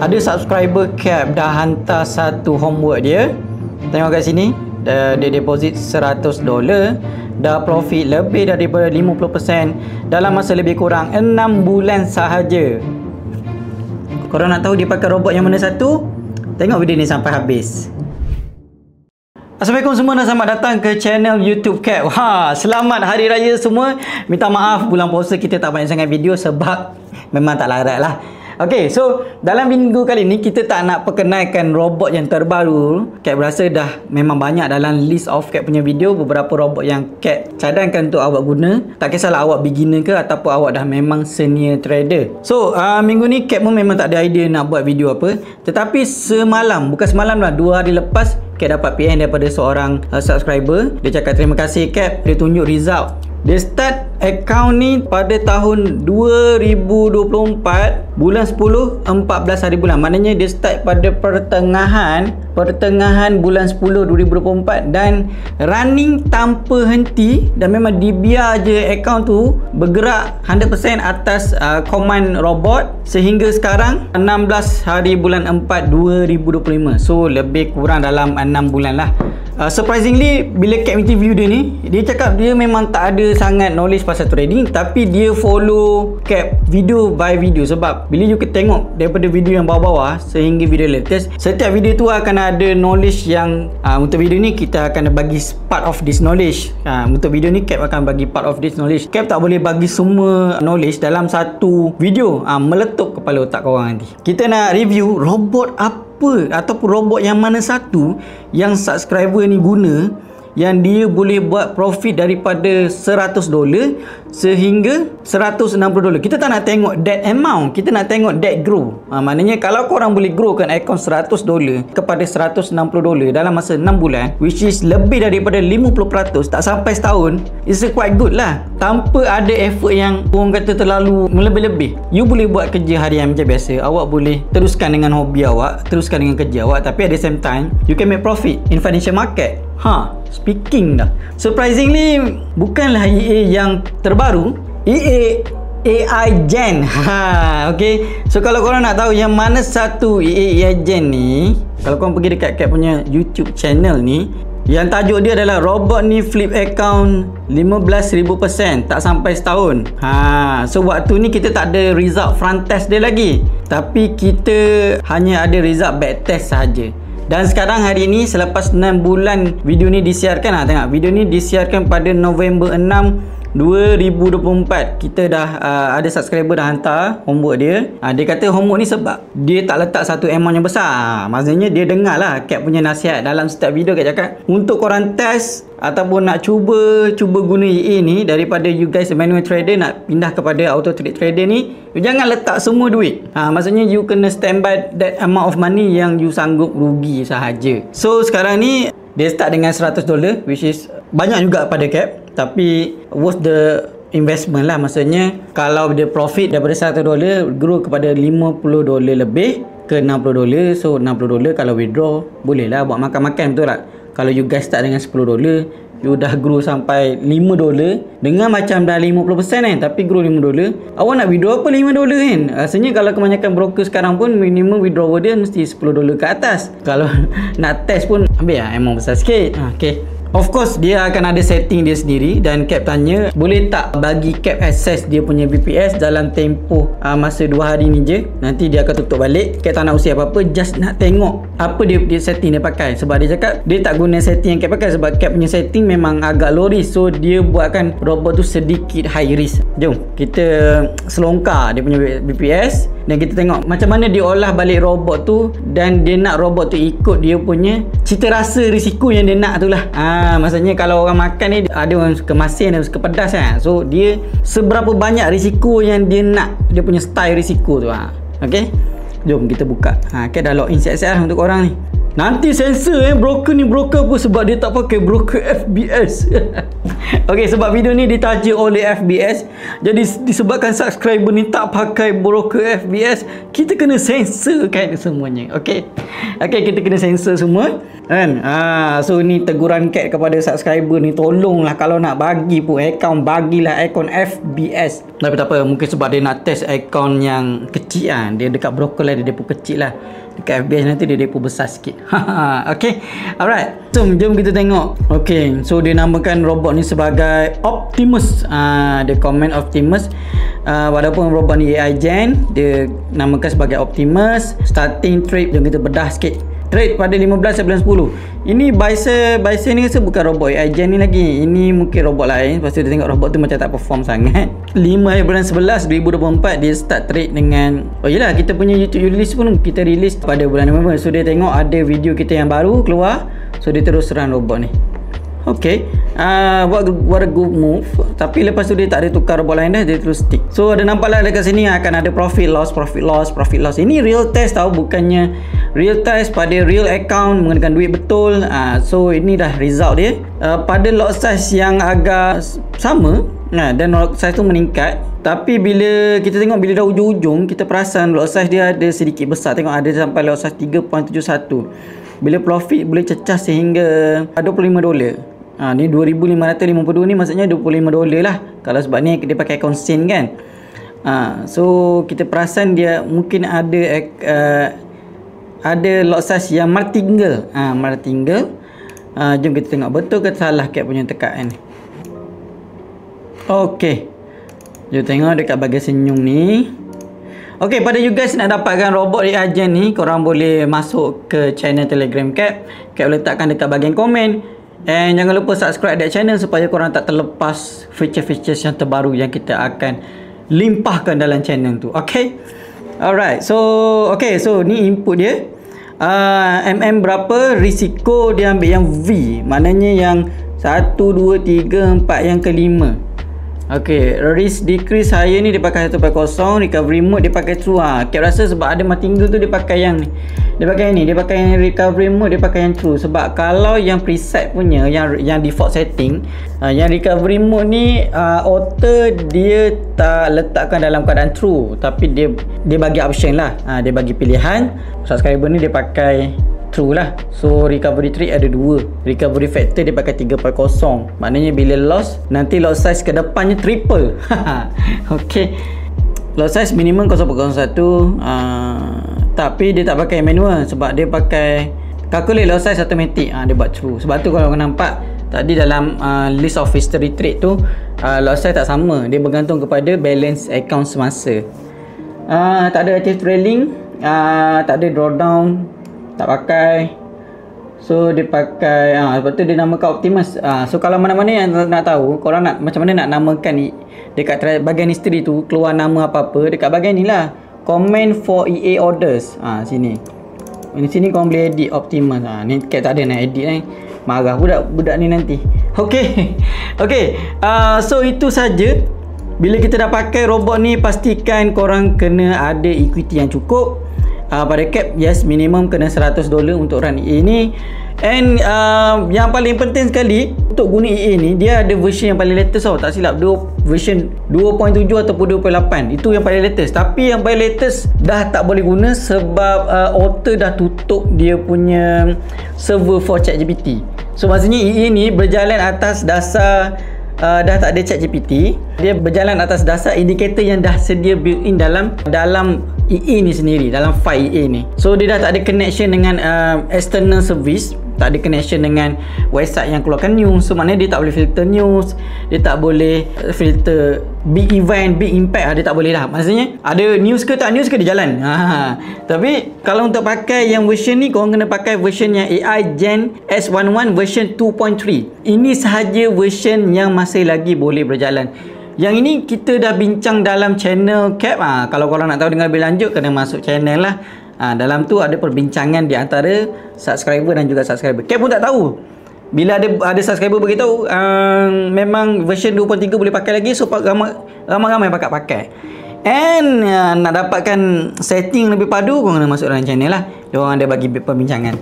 Ada subscriber Cap dah hantar satu homework dia. Tengok kat sini, dia deposit $100, dah profit lebih daripada 50% dalam masa lebih kurang 6 bulan sahaja. Korang nak tahu dia pakai robot yang mana satu? Tengok video ni sampai habis. Assalamualaikum semua dan selamat datang ke channel YouTube Cap. Selamat Hari Raya semua. Minta maaf bulan puasa kita tak banyak sangat video sebab memang tak larat lah. Okay, so dalam minggu kali ni kita tak nak perkenalkan robot yang terbaru. Cap rasa dah memang banyak dalam list of Cap punya video beberapa robot yang Cap cadangkan untuk awak guna. Tak kisahlah awak beginner ke ataupun awak dah memang senior trader. So minggu ni Cap pun memang tak ada idea nak buat video apa. Tetapi semalam, bukan semalam lah, 2 hari lepas Cap dapat PM daripada seorang subscriber. Dia cakap terima kasih Cap, dia tunjuk result. Dia start account ni pada tahun 2024 bulan 10 14 hari bulan. Maknanya dia start pada pertengahan bulan 10 2024 dan running tanpa henti, dan memang dibiar je account tu bergerak 100% atas command robot sehingga sekarang 16 hari bulan 4 2025. So lebih kurang dalam 6 bulan lah. Surprisingly, bila Cap interview dia ni, dia cakap dia memang tak ada sangat knowledge pasal trading, tapi dia follow Cap video by video. Sebab bila you tengok daripada video yang bawah-bawah sehingga video latest, setiap video tu akan ada knowledge yang untuk video ni kita akan bagi part of this knowledge. Untuk video ni Cap akan bagi part of this knowledge. Cap tak boleh bagi semua knowledge dalam satu video, meletup kepala otak korang nanti. Kita nak review robot apa ataupun robot yang mana satu yang subscriber ni guna yang dia boleh buat profit daripada $100 sehingga $160. Kita tak nak tengok that amount, kita nak tengok that grow. Maknanya kalau korang boleh growkan account $100 kepada $160 dalam masa 6 bulan, which is lebih daripada 50%, tak sampai setahun, it's quite good lah. Tanpa ada effort yang orang kata terlalu melebih-lebih. You boleh buat kerja harian macam biasa, awak boleh teruskan dengan hobi awak, teruskan dengan kerja awak, tapi at the same time you can make profit in financial market. Speaking dah, surprisingly bukanlah EA yang terbaru, EA AI Gen. Okay, so kalau korang nak tahu yang mana satu EA AI Gen ni, kalau korang pergi dekat Cap punya YouTube channel ni, yang tajuk dia adalah robot ni flip account 15,000% tak sampai setahun. So waktu ni kita tak ada result front test dia lagi, tapi kita hanya ada result back test sahaja. Dan sekarang hari ni selepas 6 bulan video ni disiarkan, tengok video ni disiarkan pada November 6 2024. Kita dah ada subscriber dah hantar homework dia. Dia kata homework ni sebab dia tak letak satu amount yang besar. Maksudnya dia dengar lah Cap punya nasihat dalam setiap video. Cap cakap untuk korang test ataupun nak cuba guna EA ni, daripada you guys manual trader nak pindah kepada auto trade trader ni, you jangan letak semua duit. Maksudnya you kena standby that amount of money yang you sanggup rugi sahaja. So sekarang ni dia start dengan $100, which is banyak juga pada Cap, tapi worth the investment lah. Maksudnya kalau dia profit daripada $100 grow kepada $50 lebih ke $60. So $60 kalau withdraw boleh lah buat makan-makan, betul tak? Kalau you guys start dengan $10, you dah grow sampai $5 dengan macam dah 50% kan, tapi grow $5, awak nak withdraw apa $5 kan? Rasanya kalau kebanyakan broker sekarang pun minimum withdrawal dia mesti $10 ke atas. Kalau nak test pun ambil lah amount besar sikit. Okay, of course dia akan ada setting dia sendiri, dan Cap tanya boleh tak bagi Cap access dia punya VPS dalam tempoh masa 2 hari ni je, nanti dia akan tutup balik. Cap tak nak usia apa-apa, just nak tengok apa dia setting dia pakai. Sebab dia cakap dia tak guna setting yang Cap pakai, sebab Cap punya setting memang agak low risk, so dia buatkan robot tu sedikit high risk. Jom kita selongkar dia punya VPS dan kita tengok macam mana dia olah balik robot tu, dan dia nak robot tu ikut dia punya cita rasa risiko yang dia nak tu lah. Maksudnya kalau orang makan ni ada orang suka masin, ada suka pedas kan. So dia seberapa banyak risiko yang dia nak, dia punya style risiko tu. Okay, jom kita buka. Kan dah login siap-siap lah untuk korang ni. Nanti sensor broker ni broker apa, sebab dia tak pakai broker FBS. Okey, sebab video ni ditaja oleh FBS. Jadi disebabkan subscriber ni tak pakai broker FBS, kita kena sensorkan semuanya. Okey. Okey, kita kena sensor semua kan. So ni teguran cat kepada subscriber ni, tolonglah kalau nak bagi pun akaun, bagilah akaun FBS. Tapi tak apa, mungkin sebab dia nak test akaun yang kecil lah. Dia dekat broker lah, dia pun kecil lah. Dekat FBS nanti dia pun besar sikit. Okay, alright. So jom kita tengok. Okay, so dia namakan robot ni sebagai Optimus. Dia comment Optimus. Walaupun robot ni AI Gen, dia namakan sebagai Optimus. Starting trade, jom kita bedah sikit. Trade pada 15/10. Ini Bison ni rasa bukan robot AI Gen ni lagi. Ini mungkin robot lain. Lepas tu dia tengok robot tu macam tak perform sangat. 5/11/2024 dia start trade dengan, oh yelah, kita punya YouTube release pun kita release pada bulan November. So dia tengok ada video kita yang baru keluar, so dia terus serang robot ni. Okay, what a good move. Tapi lepas tu dia tak ada tukar robot lain dah, dia terus stick. So ada nampaklah dekat sini akan ada profit loss. Ini real test tau, bukannya real test pada real account menggunakan duit betul. So ini dah result dia. Pada lot size yang agak sama, dan lot size tu meningkat. Tapi bila kita tengok, bila dah ujung-ujung, kita perasan lot size dia ada sedikit besar. Tengok ada sampai lot size 3.71. Bila profit boleh cecah sehingga $25. Ni 2,552 ni maksudnya $25 lah. Kalau sebab ni dia pakai account Sen kan. So kita perasan dia mungkin ada lot size yang martingale. Jom kita tengok betul ke salah cat punya tekaan ni. Okey, jom tengok dekat bahagian senyum ni. Okey, pada you guys nak dapatkan robot AI Gen ni, korang boleh masuk ke channel Telegram Cap. Cap letakkan dekat bahagian komen. And jangan lupa subscribe that channel supaya korang tak terlepas feature-features yang terbaru yang kita akan limpahkan dalam channel tu. Okay, alright. So okay, so ni input dia. Berapa, risiko dia ambil yang V, maknanya yang 1, 2, 3, 4, yang kelima. Okay, risk decrease higher ni dia pakai 1/0, recovery mode dia pakai true. Cap rasa sebab ada martingale tu dia pakai yang ni. Dia pakai ni, dia pakai yang recovery mode, dia pakai yang true. Sebab kalau yang preset punya, yang default setting, yang recovery mode ni auto dia tak letakkan dalam keadaan true, tapi dia bagi option lah. Dia bagi pilihan. Subscriber ni dia pakai true lah. So recovery rate ada 2, recovery factor dia pakai 3/0. Maknanya bila loss, nanti loss size ke depannya triple. Okay, loss size minimum 0.01. Tapi dia tak pakai manual sebab dia pakai calculate loss size automatic. Dia buat true. Sebab tu kalau korang nampak tadi dalam list of history trade tu, loss size tak sama. Dia bergantung kepada balance account semasa. Tak ada active trailing, tak ada drawdown, tak pakai. So dia pakai, sebab tu dia namakan Optimus. So kalau mana-mana yang nak tahu, korang nak macam mana nak namakan ni, dekat bahagian history tu keluar nama apa-apa, dekat bahagian ni lah, comment for EA orders. Sini. Di sini korang boleh edit Optimus. Ni kat tak ada nak edit ni. Marah budak ni nanti. Okey. Okey. So itu saja. Bila kita dah pakai robot ni, pastikan korang kena ada equity yang cukup. Pada Cap, yes, minimum kena $100 untuk run EA ni. And yang paling penting sekali untuk guna EA ni, dia ada version yang paling latest tau. Tak silap, version 2.7 ataupun 2.8. Itu yang paling latest. Tapi yang paling latest dah tak boleh guna sebab Auto dah tutup dia punya server for ChatGPT. So maksudnya EA ni berjalan atas dasar dah tak ada ChatGPT. Dia berjalan atas dasar indikator yang dah sedia built-in dalam EA ni sendiri, dalam file EA ni. So dia dah tak ada connection dengan external service, tak ada connection dengan website yang keluarkan news. So maknanya dia tak boleh filter news, dia tak boleh filter big event, big impact, dia tak boleh lah. Maksudnya ada news ke tak news ke dia jalan. Tapi kalau untuk pakai yang version ni, korang kena pakai version yang AI Gen S11 version 2.3. Ini sahaja version yang masih lagi boleh berjalan. Yang ini kita dah bincang dalam channel Cap. Kalau korang nak tahu dengan lebih lanjut, kena masuk channel lah. Dalam tu ada perbincangan di antara subscriber dan juga subscriber. Cap pun tak tahu. Bila ada subscriber beritahu memang version 2.3 boleh pakai lagi, so ramai-ramai pakai. And nak dapatkan setting lebih padu, korang kena masuk dalam channel lah. Diorang ada bagi perbincangan.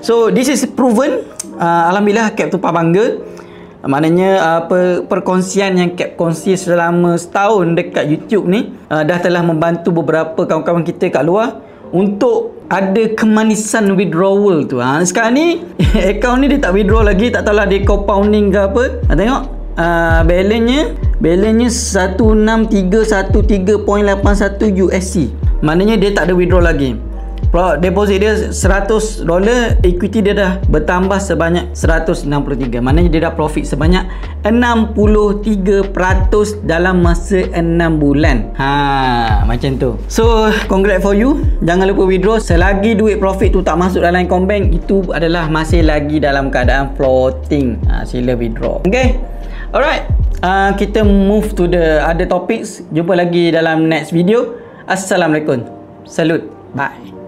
So this is proven. Alhamdulillah, Cap tu bangga. Maknanya perkongsian yang Cap kongsi selama setahun dekat YouTube ni dah telah membantu beberapa kawan-kawan kita kat luar untuk ada kemanisan withdrawal tu. Sekarang ni akaun ni dia tak withdraw lagi, tak tahulah dia compounding ke apa. Tengok balance-nya 16313.81 USD. Maknanya dia tak ada withdraw lagi. Deposit dia $100, equity dia dah bertambah sebanyak 163. Maknanya dia dah profit sebanyak 63% dalam masa 6 bulan. Macam tu. So, congrats for you. Jangan lupa withdraw. Selagi duit profit tu tak masuk dalam account bank, itu adalah masih lagi dalam keadaan floating. Sila withdraw. Okay. Alright. Kita move to the other topics. Jumpa lagi dalam next video. Assalamualaikum. Salute. Bye.